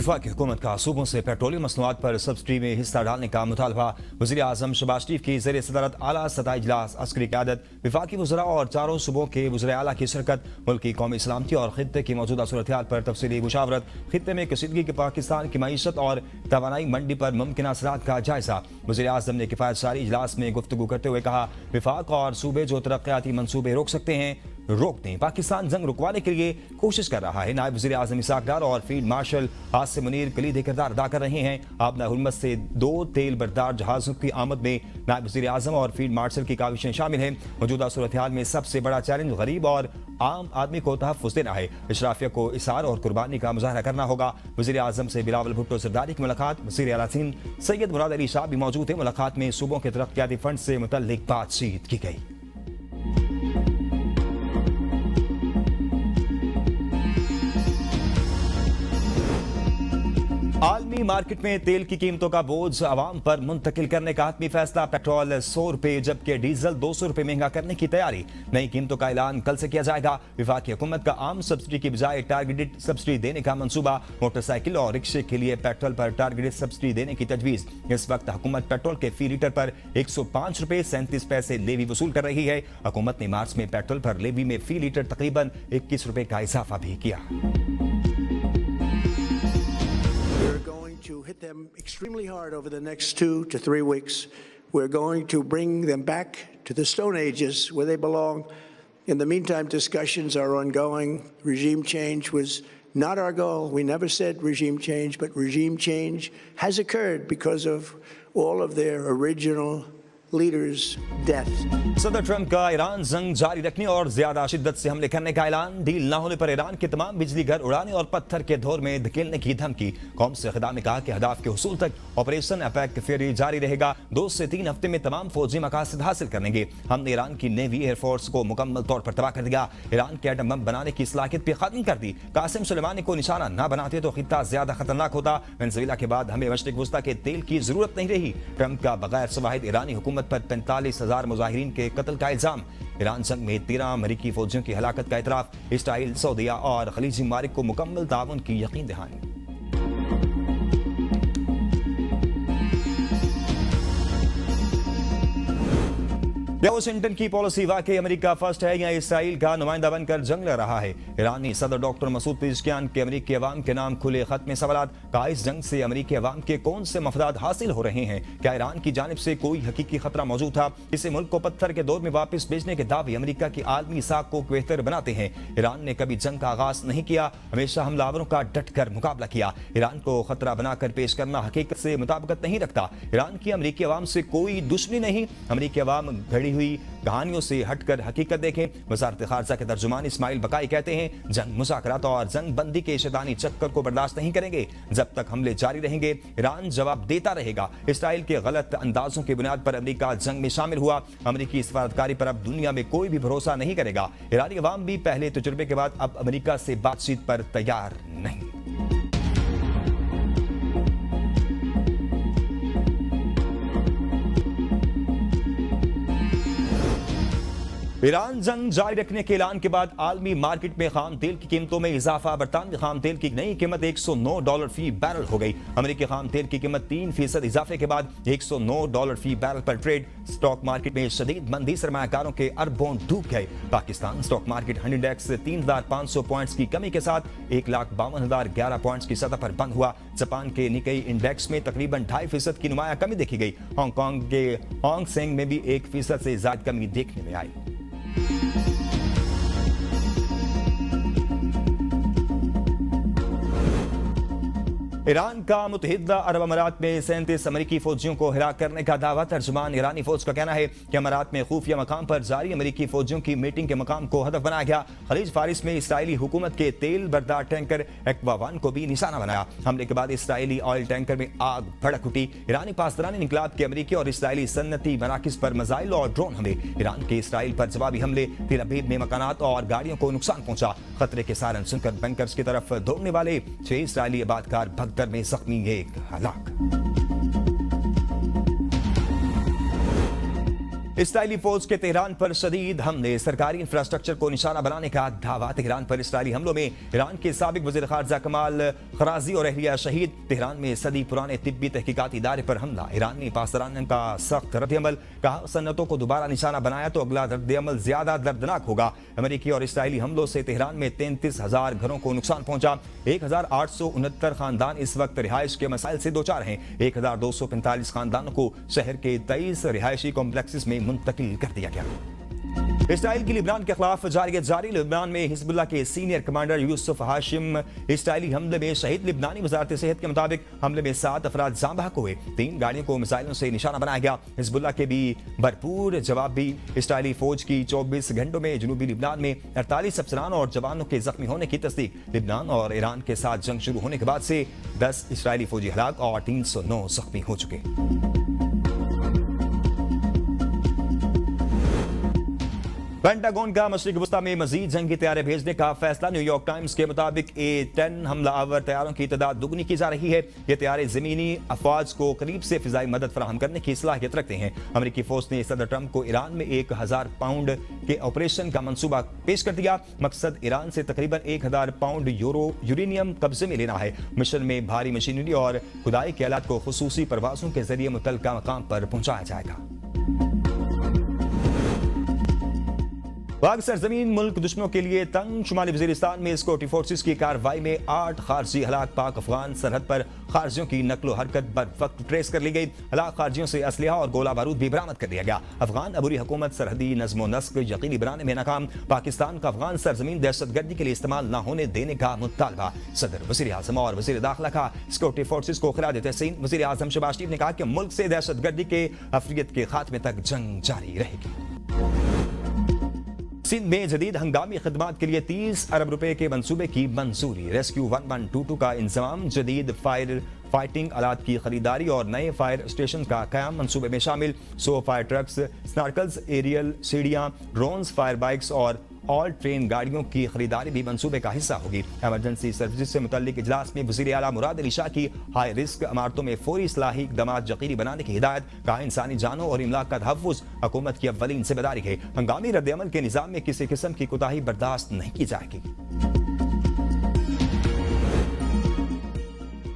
वफाकी हुकूमत का सूबों से पेट्रोलियम मसनूआत पर सब्सिडी में हिस्सा डालने का मुतालबा। वज़ीर आज़म शहबाज शरीफ की ज़ेर सदारत आला सतह इजलास, अस्करी क़यादत, वफाकी वज़रा और चारों सूबों के वज़राए आला की शिरकत, मुल्क की कौमी सलामती और खित्ते की मौजूदा सूरत हाल पर तफसीली मुशावरत, खित्ते में कशीदगी के पाकिस्तान की मईशत और तवानाई मंडी पर मुमकिन असरात का जायजा। वज़ीर आज़म ने किफ़ायत सारी इजलास में गुफ्तगू करते हुए कहा, वफाक और सूबे जो तरक्याती मनसूबे रोक सकते हैं रोक दें। पाकिस्तान जंग रुकवाने के लिए कोशिश कर रहा है। नायब वज़ीर आज़म इसाक डार और फील्ड मार्शल आसिम मुनीर कलीदी किरदार अदा कर रहे हैं। आबना हुर्मत से 2 तेल बरदार जहाज़ों की आमद में नायब वज़ीर आज़म और फील्ड मार्शल की काविशें शामिल हैं। मौजूदा सूरत हाल में सबसे बड़ा चैलेंज गरीब और आम आदमी को तहफ़्फ़ुज़ देना है। इशराफिया को इसार और कुर्बानी का मुज़ाहरा करना होगा। वज़ीर आज़म से बिलावल भुट्टो ज़रदारी की मुलाकात। वज़ीर आला सिंध सैयद मुराद अली शाह भी मौजूद हैं। मुलाकात में सूबों के तरक्याती फंड से मुतल्लिक बातचीत की गई। आलमी मार्केट में तेल की कीमतों का बोझ आवाम पर मुंतकिल करने का हतमी फैसला। पेट्रोल 100 रुपए जबकि डीजल 200 रुपए महंगा करने की तैयारी। नई कीमतों का ऐलान कल से किया जाएगा। वफाकी हुकूमत का आम सब्सिडी की बजाय टारगेटेड सब्सिडी देने का मंसूबा। मोटरसाइकिल और रिक्शे के लिए पेट्रोल पर टारगेटेड सब्सिडी देने की तजवीज। इस वक्त हुकूमत पेट्रोल के फी लीटर पर 105 रुपए 37 पैसे लेवी वसूल कर रही है। हुकूमत ने मार्च में पेट्रोल पर लेवी में फी लीटर तकरीबन 21 रुपए का इजाफा भी किया। To hit them extremely hard over the next 2 to 3 weeks. We're going to bring them back to the Stone Ages where they belong. In the meantime, discussions are ongoing. Regime change was not our goal. We never said regime change, but regime change has occurred because of all of their original leaders' death. सदर Trump का Iran जंग जारी रखने और ज्यादा शिद्दत से हमले करने का ऐलान। डील न होने पर ईरान के तमाम बिजली घर उड़ाने और पत्थर के धोर में धकेलने की धमकी। कौम से खिताब में कहा कि हदाफ के हुसूल तक ऑपरेशन अपैक फेरी जारी रहेगा। 2 से 3 हफ्ते में तमाम फौजी मकासद हासिल करेंगे। हमने ईरान की नेवी एयरफोर्स को मुकम्मल तौर पर तबाह कर दिया। ईरान के एटम बम बनाने की सलाहियत भी खत्म कर दी। कासिम सुलेमानी को निशाना न बनाते तो खित्ता ज्यादा खतरनाक होता। वेनेजुएला के बाद हमें मशरिक वस्ता के तेल की जरूरत नहीं रही। ट्रंप का बगैर सवाहिद ईरानी हुकूमत पर 45,000 मुजाहिरीन के कत्ल का इल्जाम। ईरान जंग में 13 अमेरिकी फौजियों की हलाकत का इतराफ। इसराइल, सऊदीया और खलीजी ममालिक को मुकम्मल ताउन की यकीन दहानी। या वाशिंगटन की पॉलिसी वाकई अमेरिका फर्स्ट है या इसराइल का नुमाइंदा बनकर जंग लड़ रहा है। ईरानी सदर डॉक्टर मसूद पेज़ेशकियान के अमेरिकी अवाम के नाम खुले खत में सवालात। कहा, इस जंग से अमेरिकी अवाम के कौन से मफदाद हासिल हो रहे हैं? क्या ईरान की जानिब से कोई हकीकी खतरा मौजूद था? इसे मुल्क को पत्थर के दौर में वापस भेजने के दावे अमेरिका की आलमी साख को बेहतर बनाते हैं। ईरान ने कभी जंग का आगाज नहीं किया, हमेशा हमलावरों का डट कर मुकाबला किया। ईरान को खतरा बनाकर पेश करना हकीकत से मुताबिकत नहीं रखता। ईरान की अमेरिकी अवाम से कोई दुश्मनी नहीं। अमेरिकी अवाम घड़ी हुई कहानियों से हटकर हकीकत देखें। वज़ारत ख़ारजा के तर्जुमान इस्माइल बकाई कहते हैं, जंग मुज़ाकरात और जंग बंदी के शैतानी चक्कर को बर्दाश्त नहीं करेंगे। जब तक हमले जारी रहेंगे ईरान जवाब देता रहेगा। इसराइल के गलत अंदाजों की बुनियाद पर अमेरिका जंग में शामिल हुआ। अमेरिकी सफारतकारी पर अब दुनिया में कोई भी भरोसा नहीं करेगा। ईरानी अवाम भी पहले तजुर्बे के बाद अब अमेरिका से बातचीत पर तैयार नहीं। ईरान जंग जारी रखने के ऐलान के बाद आलमी मार्केट में खाम तेल की कीमतों में इजाफा। बरतानवी खाम तेल की नई कीमत $109 फी बैरल हो गई। अमेरिकी खाम तेल की कीमत 3% इजाफे के बाद $109 फी बैरल पर ट्रेड। स्टॉक मार्केट में शदीद मंदी सरमायाकारों के अरबों डूब गए। Pakistan stock market 100 index 3,500 points की कमी के साथ 1,52,011 पॉइंट्स की सतह पर बंद हुआ। जापान के निकेई इंडेक्स में तकरीबन 2.5% की नुमाया कमी देखी गई। हांगकांग के हांग सेंग में भी 1% से ज्यादा कमी देखने में आई। ईरान का मुत्तहिदा अरब अमारात में 37 अमेरिकी फौजियों को हिराक करने का दावा। तर्जुमान ईरानी फौज का कहना है कि अमारात में खुफिया मकाम पर जारी अमेरिकी फौजियों की मीटिंग के मकाम को हदफ बनाया गया। खलीज फारिस में इसराइली हुकूमत के तेल बरदार टैंकर एक्वा 1 को भी निशाना बनाया। हमले के बाद इसराइली ऑयल टैंकर में आग भड़क उठी। ईरानी पासदारान इनकलाब के अमेरिकी और इसराइली सन्नती मराकिज पर मिसाइल और ड्रोन हमले। ईरान के इसराइल पर जवाबी हमले। तेल अबीब में मकानात और गाड़ियों को नुकसान पहुंचा। खतरे के सारन सुनकर बंकर्स की तरफ दौड़ने वाले 6 इसराइली आबादकार भगदड़ में जख्मी, एक हलाक। اسرائیلی فوج کے تہران پر شدید حملے، سرکاری انفراسٹرکچر کو نشانہ بنانے کا دعویٰ۔ تہران پر اسرائیلی حملوں میں ایران کے سابق وزیر خارجہ کمال خرازی اور اہلیہ شہید۔ تہران میں صدی پرانے طبی تحقیقاتی ادارے پر حملہ، ایران نے پاسداران کا سخت رد عمل، کہا صنعتوں کو دوبارہ نشانہ بنایا تو اگلا رد عمل زیادہ دردناک ہوگا۔ امریکی اور اسرائیلی حملوں سے تہران میں 33,000 گھروں کو نقصان پہنچا، 1,869 خاندان اس وقت رہائش کے مسائل سے دوچار ہیں، 1,245 خاندانوں کو شہر کے 23 رہائشی کمپلیکسز میں منتقل کر دیا گیا۔ اسرائیل کی لبنان کے خلاف جارحیت جاری، لبنان میں حزب اللہ کے سینئر کمانڈر یوسف ہاشم اسرائیلی حملے میں شہید۔ لبنانی وزارت صحت کے مطابق حملے میں 7 افراد جاں بحق ہوئے، 3 گاڑیوں کو میزائلوں سے نشانہ بنایا گیا۔ حزب اللہ کے بھی بھرپور جواب بھی۔ اسرائیلی فوج کی 24 گھنٹوں میں جنوبی لبنان میں 48 افسران اور جوانوں کے زخمی ہونے کی تصدیق۔ لبنان اور ایران کے ساتھ جنگ شروع ہونے کے بعد سے 10 اسرائیلی فوجی ہلاک اور 309 زخمی ہو چکے۔ پینٹاگون کا مشرق وسطی میں مزید جنگی طیارے بھیجنے کا فیصلہ، نیو یارک ٹائمز کے مطابق A-10 حملہ آور طیاروں کی تعداد دگنی کی جا رہی ہے۔ یہ طیارے زمینی افواج کو قریب سے فضائی مدد فراہم کرنے کی صلاحیت رکھتے ہیں۔ امریکی فوج نے صدر ٹرمپ کو ایران میں 1,000 پاؤنڈ کے آپریشن کا منصوبہ پیش کر دیا۔ مقصد ایران سے تقریباً 1,000 پاؤنڈ یورینیم قبضے میں لینا ہے۔ مشن میں بھاری مشینری اور کھدائی کے آلات کو خصوصی پروازوں کے ذریعے متعلقہ مقام پر پہنچایا جائے گا۔ پاک سرزمین ملک دشمنوں کے لیے تنگ، شمالی وزیرستان میں سکیورٹی فورسز کی کارروائی میں 8 خارجی ہلاک، پاک افغان سرحد پر خارجیوں کی نقل و حرکت بروقت ٹریس کر لی گئی، ہلاک خارجیوں سے اسلحہ اور گولہ بارود بھی برآمد کر لیا گیا۔ افغان عبوری حکومت سرحدی نظم و نسق یقینی بنانے میں ناکام، پاکستان کا افغان سرزمین دہشت گردی کے لیے استعمال نہ ہونے دینے کا مطالبہ، صدر وزیر اعظم اور وزیر داخلہ کا سکیورٹی فورسز کو خراج تحسین۔ وزیر اعظم شہباز شریف نے کہا کہ ملک سے دہشت گردی کے افریت کے خاتمے تک جنگ جاری رہے گی۔ سندھ میں جدید ہنگامی خدمات کے لیے 30 ارب روپے کے منصوبے کی منظوری، ریسکیو 1122 کا انضمام، جدید فائٹنگ آلات کی خریداری اور نئے فائر اسٹیشن کا قیام منصوبے میں شامل۔ 100 فائر ٹرکس، سنارکلز، ایریل سیڑھیاں، ڈرونز، فائر بائکس اور آل ٹرین گاڑیوں کی خریداری بھی منصوبے کا حصہ ہوگی۔ ایمرجنسی سروسز سے متعلق اجلاس میں وزیر اعلیٰ مراد علی شاہ کی ہائی رسک عمارتوں میں فوری اصلاحی اقدامات یقینی بنانے کی ہدایت، کہا انسانی جانوں اور املاک کا تحفظ حکومت کی اولین ذمہ داری ہے، ہنگامی رد عمل کے نظام میں کسی قسم کی کوتاہی برداشت نہیں کی جائے گی۔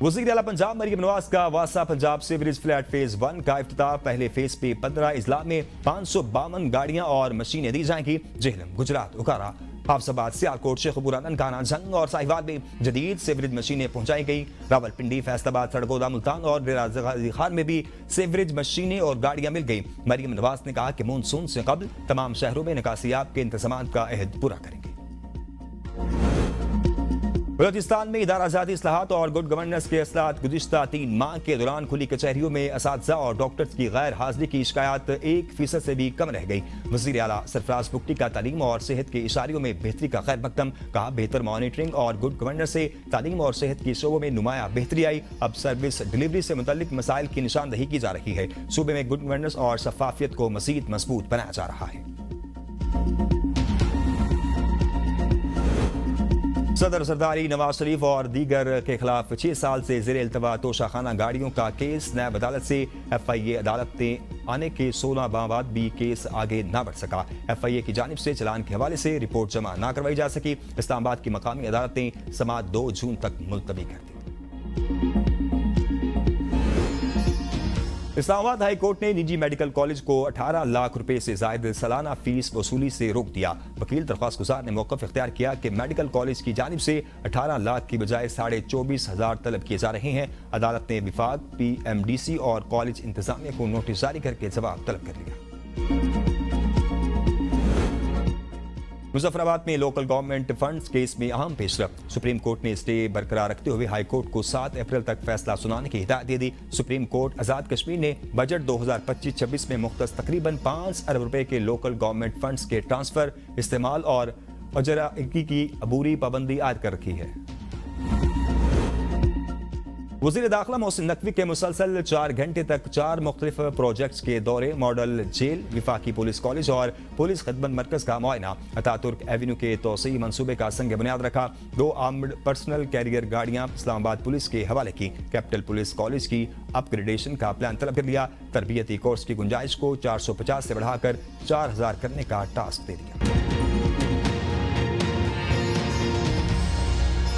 وزیر اعلیٰ پنجاب مریم نواز کا واسا پنجاب سیوریج فلیٹ فیز 1 کا افتتاح، پہلے فیز پہ 15 اضلاع میں 552 گاڑیاں اور مشینیں دی جائیں گی۔ جہلم، گجرات، اوکارا، حافظ آباد، سیالکوٹ، شیخ پورہ، ننکانہ، جھنگ اور ساہیوال میں جدید سیوریج مشینیں پہنچائی گئیں۔ راولپنڈی، فیصل آباد، سرگودا، ملتان اور ڈیرہ غازی خان میں بھی سیوریج مشینیں اور گاڑیاں مل گئیں۔ مریم نواز نے کہا کہ مونسون سے قبل تمام شہروں میں نکاسیاب کے انتظامات کا عہد پورا کریں گے۔ بلوچستان میں ادارہ جاتی اصلاحات اور گڈ گورننس کے اصلاحات، گزشتہ 3 ماہ کے دوران کھلی کچہریوں میں اساتذہ اور ڈاکٹرز کی غیر حاضری کی شکایات 1% سے بھی کم رہ گئی۔ وزیر اعلیٰ سرفراز بگٹی کا تعلیم اور صحت کے اشاریوں میں بہتری کا خیر مقدم، کہا بہتر مانیٹرنگ اور گڈ گورننس سے تعلیم اور صحت کے شعبوں میں نمایاں بہتری آئی، اب سروس ڈلیوری سے متعلق مسائل کی نشاندہی کی جا رہی ہے، صوبے میں گڈ گورننس اور شفافیت کو مزید مضبوط بنایا جا رہا ہے۔ صدر زرداری نواز شریف اور دیگر کے خلاف 6 سال سے زیر التوا توشہ خانہ گاڑیوں کا کیس، نیب عدالت سے FIA عدالتیں آنے کے 16 ماہ بعد بھی کیس آگے نہ بڑھ سکا۔ FIA کی جانب سے چلان کے حوالے سے رپورٹ جمع نہ کروائی جا سکی، اسلام آباد کی مقامی عدالتیں سماعت 2 جون تک ملتوی کر دی۔ اسلام آباد ہائی کورٹ نے نجی میڈیکل کالج کو 18 لاکھ روپے سے زائد سالانہ فیس وصولی سے روک دیا۔ وکیل درخواست گزار نے موقف اختیار کیا کہ میڈیکل کالج کی جانب سے 18 لاکھ کی بجائے 24,500 طلب کیے جا رہے ہیں۔ عدالت نے وفاق، PMDC اور کالج انتظامیہ کو نوٹس جاری کر کے جواب طلب کر لیا۔ مظفر آباد میں لوکل گورنمنٹ فنڈز کیس میں اہم پیش رفت، سپریم کورٹ نے اسٹے برقرار رکھتے ہوئے ہائی کورٹ کو 7 اپریل تک فیصلہ سنانے کی ہدایت دے دی۔ سپریم کورٹ آزاد کشمیر نے بجٹ 2025-26 میں مختص تقریباً 5 ارب روپے کے لوکل گورنمنٹ فنڈز کے ٹرانسفر، استعمال اور اجرائی کی عبوری پابندی عائد کر رکھی ہے۔ वज़ीर दाखिला मोहसिन नकवी के मुसलसल 4 घंटे तक 4 मुख्तलिफ प्रोजेक्ट्स के दौरे, मॉडल जेल, विफाकी पुलिस कॉलेज और पुलिस खिदमत मरकज का मुआयना, अतातुर्क एवेन्यू के तोसी मंसूबे का संग बुनियाद रखा, 2 आर्म्ड पर्सनल कैरियर गाड़ियां इस्लामाबाद पुलिस के हवाले की, कैपिटल पुलिस कॉलेज की अपग्रेडेशन का प्लान तलब कर लिया, तरबियती कोर्स की गुंजाइश को 450 से बढ़ाकर 4000 करने का टास्क दे दिया।